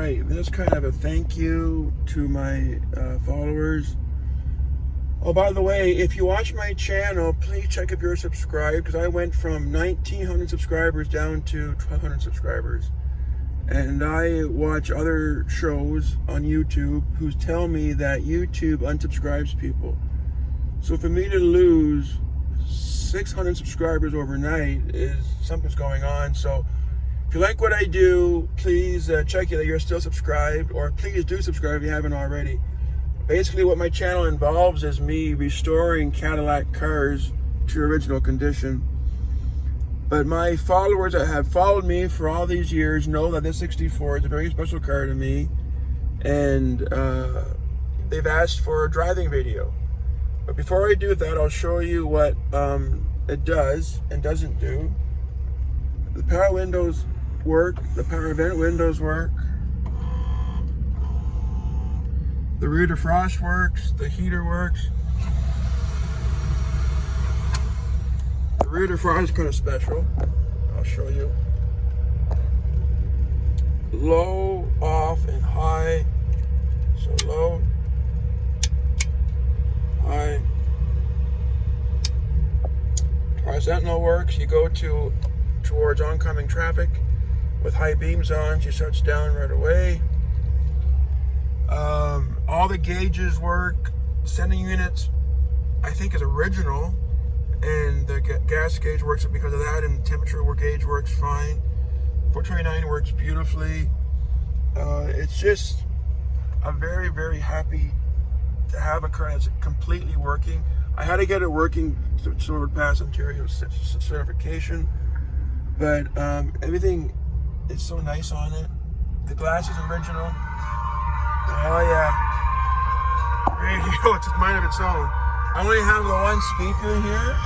right, this is kind of a thank you to my followers. Oh, by the way, if you watch my channel, please check if you're subscribed, because I went from 1,900 subscribers down to 1,200 subscribers. And I watch other shows on YouTube who tell me that YouTube unsubscribes people. So for me to lose 600 subscribers overnight is something's going on. So if you like what I do, please check that you're still subscribed, or please do subscribe if you haven't already. Basically what my channel involves is me restoring Cadillac cars to original condition. But my followers that have followed me for all these years know that this 64 is a very special car to me, and they've asked for a driving video. But before I do that, I'll show you what it does and doesn't do. The power windows work, the power vent windows work, the rear defrost works, the heater works. The rear defrost is kind of special. I'll show you. Low, off, and high. So low, high. Our Sentinel works. You go towards oncoming traffic with high beams on. She shuts down right away. All the gauges work. Sending units, I think, is original, and the gas gauge works because of that, and the temperature gauge works fine. 429 works beautifully. It's just, I'm very, very happy to have a car that's completely working. I had to get it working to sort of pass Ontario certification, but everything is so nice on it. The glass is original. Oh yeah. Radio, it's a mind of its own. I only have the one speaker here.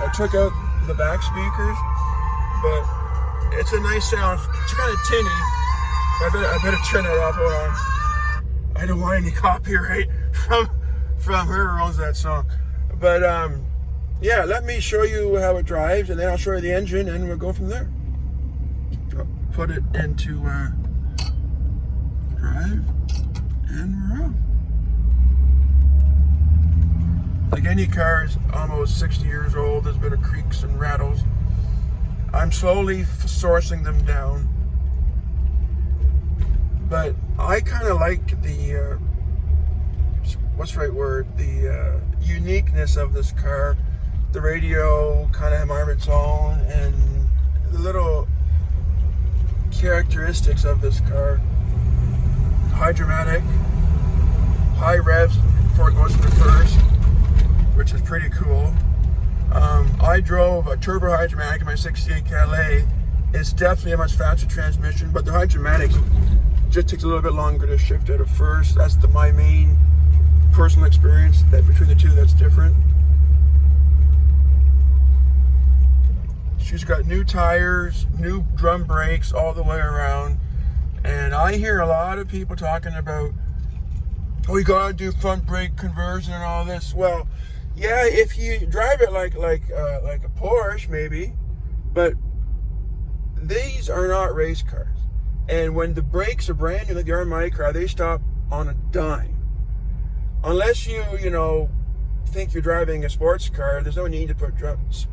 I took out the back speakers, but it's a nice sound. It's kind of tinny. I better turn it off. Hold on. I don't want any copyright from whoever owns that song. But yeah, let me show you how it drives, and then I'll show you the engine, and we'll go from there. I'll put it into drive, and we're off. Like any car is almost 60 years old, there's a bit of creaks and rattles. I'm slowly sourcing them down. But I kind of like the, what's the right word? The uniqueness of this car. The radio kind of have on its own, and the little characteristics of this car. Hydromatic, high revs before it goes to reverse, which is pretty cool. I drove a turbo hydromatic in my 68 Cadillac. It's definitely a much faster transmission, but the hydromatic just takes a little bit longer to shift out of first. That's my main personal experience, that between the two, that's different. She's got new tires, new drum brakes all the way around. And I hear a lot of people talking about, oh, you gotta do front brake conversion and all this. Well, yeah, if you drive it like a Porsche, maybe, but these are not race cars. And when the brakes are brand new, like they are in my car, they stop on a dime. Unless you think you're driving a sports car, there's no need to put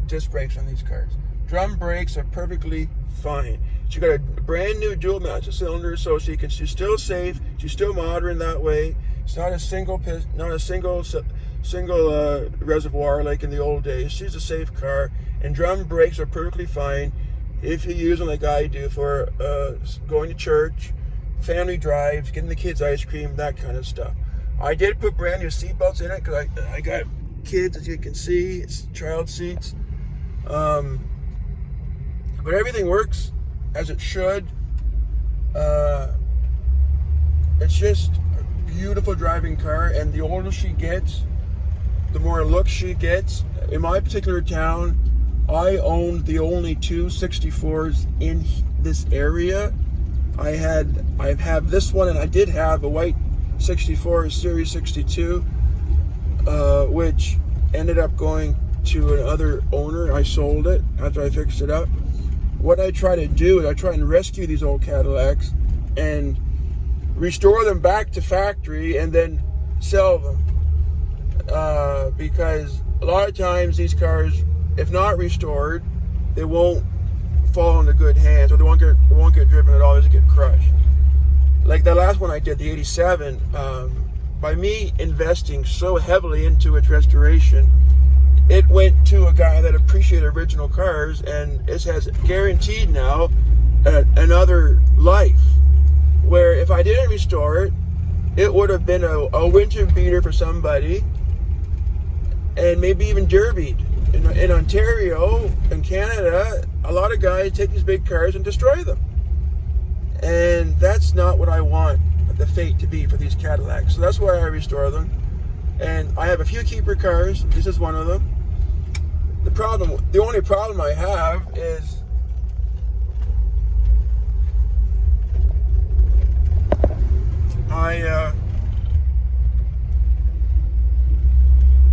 disc brakes on these cars. Drum brakes are perfectly fine. She got a brand new dual master cylinder, so she's still safe. She's still modern that way. It's not a single reservoir like in the old days. She's a safe car, and drum brakes are perfectly fine if you use them like I do for going to church, family drives, getting the kids ice cream, that kind of stuff. I did put brand new seatbelts in it because I got kids, as you can see. It's child seats. But everything works as it should. It's just a beautiful driving car, and the older she gets, the more looks she gets. In my particular town, I owned the only two 64s in this area. I have this one, and I did have a white 64 Series 62, which ended up going to another owner. I sold it after I fixed it up. What I try to do is I try and rescue these old Cadillacs and restore them back to factory and then sell them. Because a lot of times these cars, if not restored, they won't fall into good hands, or they won't get driven at all. They just get crushed. Like the last one I did, the 87, by me investing so heavily into its restoration, it went to a guy that appreciated original cars, and it has guaranteed now another life. Where if I didn't restore it, it would have been a winter beater for somebody, and maybe even derbied. In Ontario, in Canada, a lot of guys take these big cars and destroy them. And that's not what I want the fate to be for these Cadillacs. So that's why I restore them. And I have a few keeper cars. This is one of them. The only problem I have is I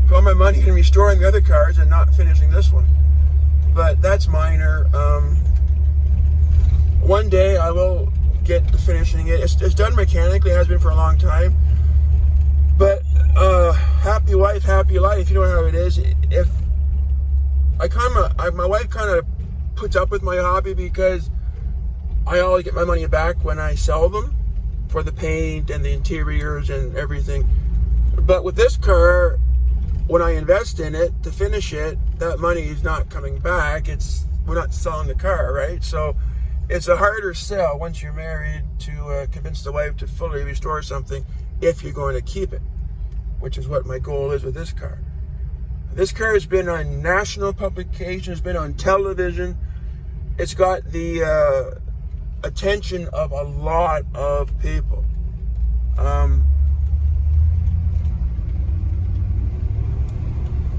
put my money in restoring the other cars and not finishing this one. But that's minor. One day I will get to finishing it. It's done mechanically, it has been for a long time. But happy wife, happy life. You know how it is. If my wife kind of puts up with my hobby, because I always get my money back when I sell them for the paint and the interiors and everything. But with this car, when I invest in it to finish it, that money is not coming back. We're not selling the car, right? So it's a harder sell once you're married to convince the wife to fully restore something if you're going to keep it, which is what my goal is with this car. This car has been on national publications, been on television. It's got the attention of a lot of people.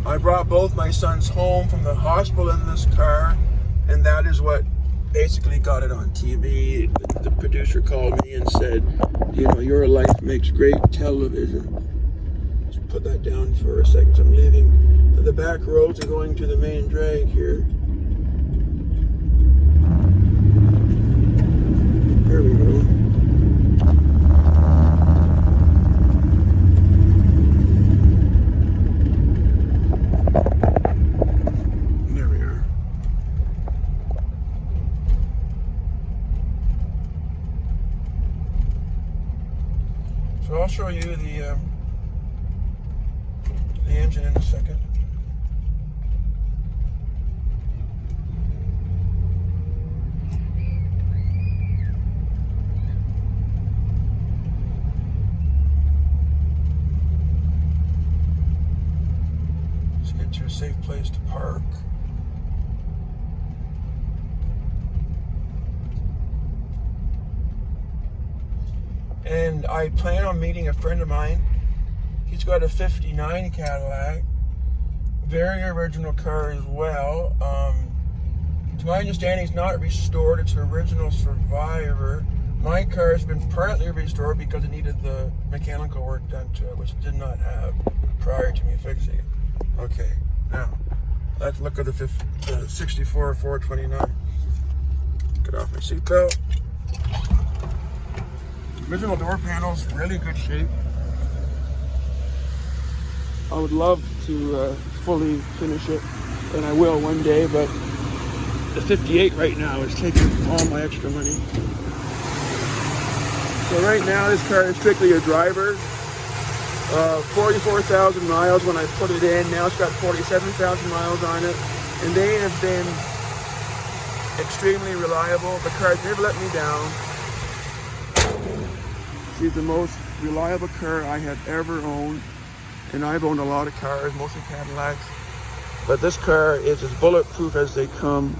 I brought both my sons home from the hospital in this car, and that is what basically got it on TV. The producer called me and said, you know, your life makes great television. Just put that down for a second. I'm leaving the back roads and going to the main drag here. There we go. There we are. So I'll show you the engine in a second. To a safe place to park. And I plan on meeting a friend of mine. He's got a 59 Cadillac, very original car as well. To my understanding, it's not restored, it's an original survivor. My car has been partly restored because it needed the mechanical work done to it, which it did not have prior to me fixing it. Okay, now let's look at the 64 429. Get off my seatbelt. Original door panels, really good shape. I would love to fully finish it, and I will one day, but the 58 right now is taking all my extra money. So right now this car is strictly a driver. 44,000 miles when I put it in. Now it's got 47,000 miles on it, and they have been extremely reliable. The car's never let me down. She's the most reliable car I have ever owned, and I've owned a lot of cars, mostly Cadillacs, but this car is as bulletproof as they come.